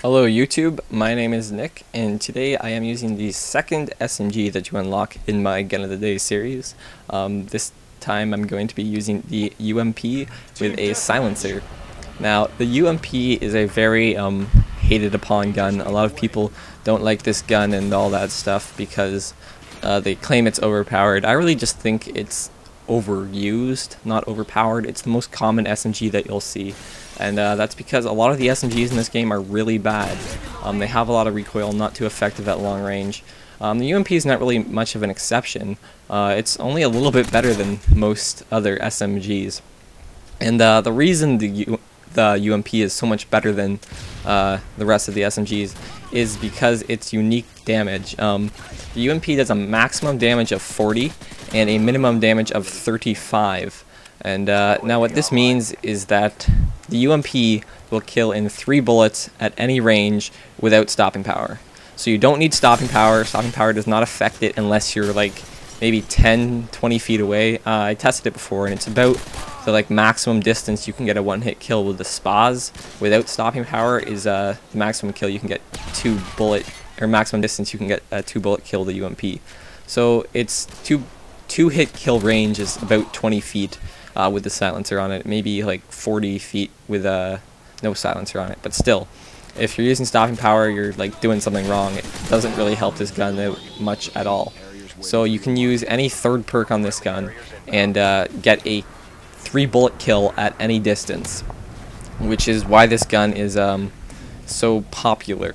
Hello YouTube, my name is Nick, and today I am using the second SMG that you unlock in my Gun of the Day series. This time I'm going to be using the UMP with a silencer. Now, the UMP is a very hated upon gun. A lot of people don't like this gun and all that stuff because they claim it's overpowered. I really just think it's overused, not overpowered. It's the most common SMG that you'll see, and that's because a lot of the SMGs in this game are really bad. They have a lot of recoil, not too effective at long range. The UMP is not really much of an exception. It's only a little bit better than most other SMGs, and the reason the UMP is so much better than the rest of the SMGs is because its unique damage. The UMP does a maximum damage of 40 and a minimum damage of 35. And now what this means is that the UMP will kill in 3 bullets at any range without stopping power. So you don't need stopping power. Stopping power does not affect it unless you're like maybe 10-20 feet away. I tested it before, and it's about the maximum distance you can get a one-hit kill with the spas without stopping power is the maximum kill you can get maximum distance you can get a 2-bullet kill with the UMP. So it's two-hit kill range is about 20 feet with the silencer on it, maybe like 40 feet with no silencer on it. But still, if you're using stopping power, you're doing something wrong. It doesn't really help this gun out much at all. So you can use any third perk on this gun and get a 3-bullet kill at any distance, which is why this gun is so popular.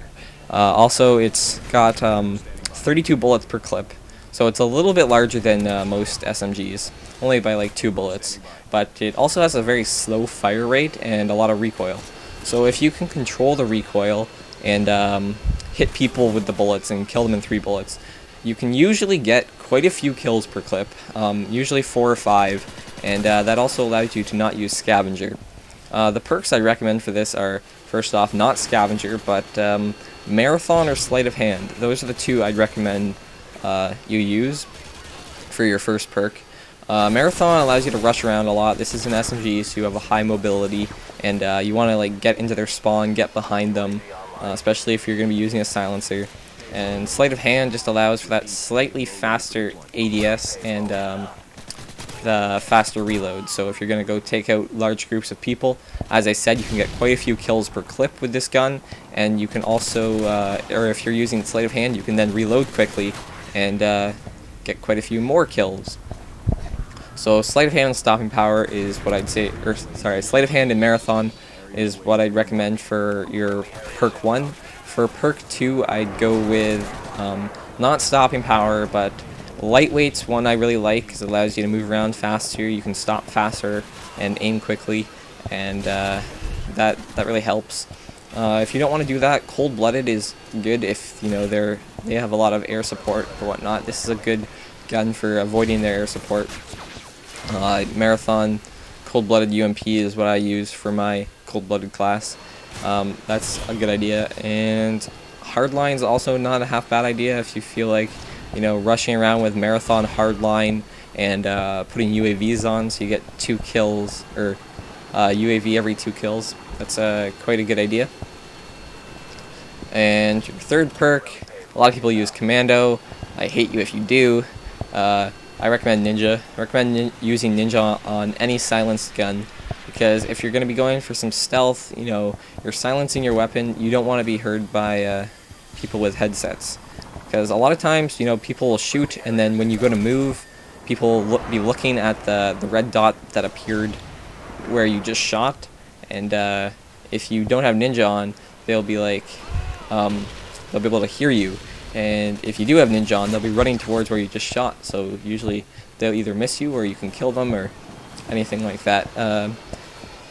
Also, it's got 32 bullets per clip, so it's a little bit larger than most SMGs, only by 2 bullets, but it also has a very slow fire rate and a lot of recoil. So if you can control the recoil and hit people with the bullets and kill them in 3 bullets, you can usually get quite a few kills per clip, usually 4 or 5, and that also allows you to not use scavenger. The perks I recommend for this are, first off, not scavenger, but marathon or sleight of hand. Those are the 2 I'd recommend you use for your first perk. Marathon allows you to rush around a lot. This is an SMG, so you have a high mobility, and you want to get into their spawn, get behind them, especially if you're going to be using a silencer. And sleight of hand just allows for that slightly faster ADS and the faster reload. So if you're going to go take out large groups of people, as I said, you can get quite a few kills per clip with this gun, and you can also, or if you're using sleight of hand, you can then reload quickly and get quite a few more kills. So sleight of hand and stopping power is what I'd say, or sorry, sleight of hand and marathon is what I'd recommend for your perk 1. For perk 2, I'd go with not stopping power, but lightweight's one I really like because it allows you to move around faster. You can stop faster and aim quickly, and that really helps. If you don't want to do that, cold-blooded is good if they have a lot of air support or whatnot. This is a good gun for avoiding their air support. Marathon, cold-blooded UMP is what I use for my cold-blooded class. That's a good idea, and hardline is also not a half bad idea if you feel like rushing around with marathon, hardline, and putting UAVs on so you get 2 kills, or UAV every 2 kills. That's quite a good idea. And your third perk, a lot of people use commando. I hate you if you do. I recommend ninja. I recommend using ninja on any silenced gun, because if you're going to be going for some stealth, you're silencing your weapon, you don't want to be heard by people with headsets. Because a lot of times, people will shoot, and then when you go to move, people will be looking at the red dot that appeared where you just shot, and if you don't have ninja on, they'll be they'll be able to hear you. And if you do have ninja on, they'll be running towards where you just shot, so usually they'll either miss you or you can kill them or anything like that.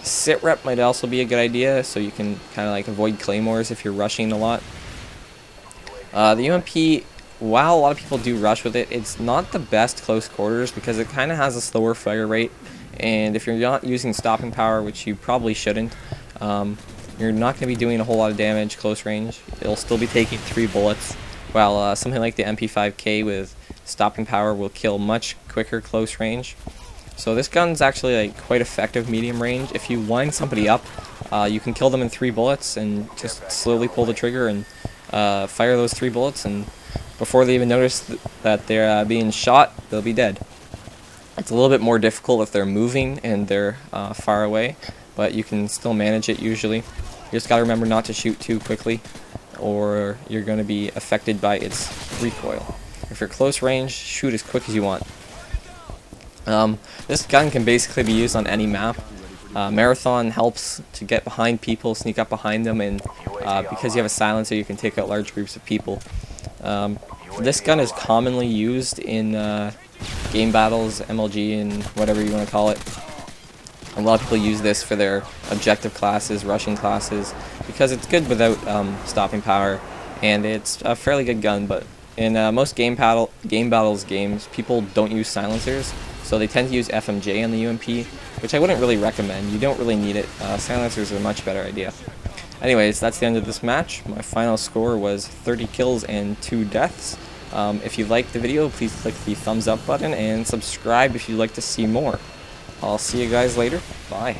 Sit rep might also be a good idea, so you can kind of avoid claymores if you're rushing a lot. The UMP, while a lot of people do rush with it, it's not the best close quarters because it kind of has a slower fire rate, and if you're not using stopping power, which you probably shouldn't, you're not going to be doing a whole lot of damage close range. It'll still be taking 3 bullets, while something like the MP5K with stopping power will kill much quicker close range. So this gun's actually quite effective medium range. If you wind somebody up You can kill them in 3 bullets and just slowly pull the trigger and fire those 3 bullets, and before they even notice that they're being shot, they'll be dead. It's a little bit more difficult if they're moving and they're far away, but you can still manage it usually. You just gotta remember not to shoot too quickly, or you're going to be affected by its recoil. If you're close range, shoot as quick as you want. This gun can basically be used on any map. Marathon helps to get behind people, sneak up behind them, and because you have a silencer, you can take out large groups of people. This gun is commonly used in game battles, MLG, and whatever you want to call it. A lot of people use this for their objective classes, rushing classes, because it's good without stopping power, and it's a fairly good gun. But in most game battles games, people don't use silencers, so they tend to use FMJ on the UMP, which I wouldn't really recommend. You don't really need it. Silencers are a much better idea. Anyways, that's the end of this match. My final score was 30 kills and 2 deaths. If you liked the video, please click the thumbs up button and subscribe if you'd like to see more. I'll see you guys later. Bye.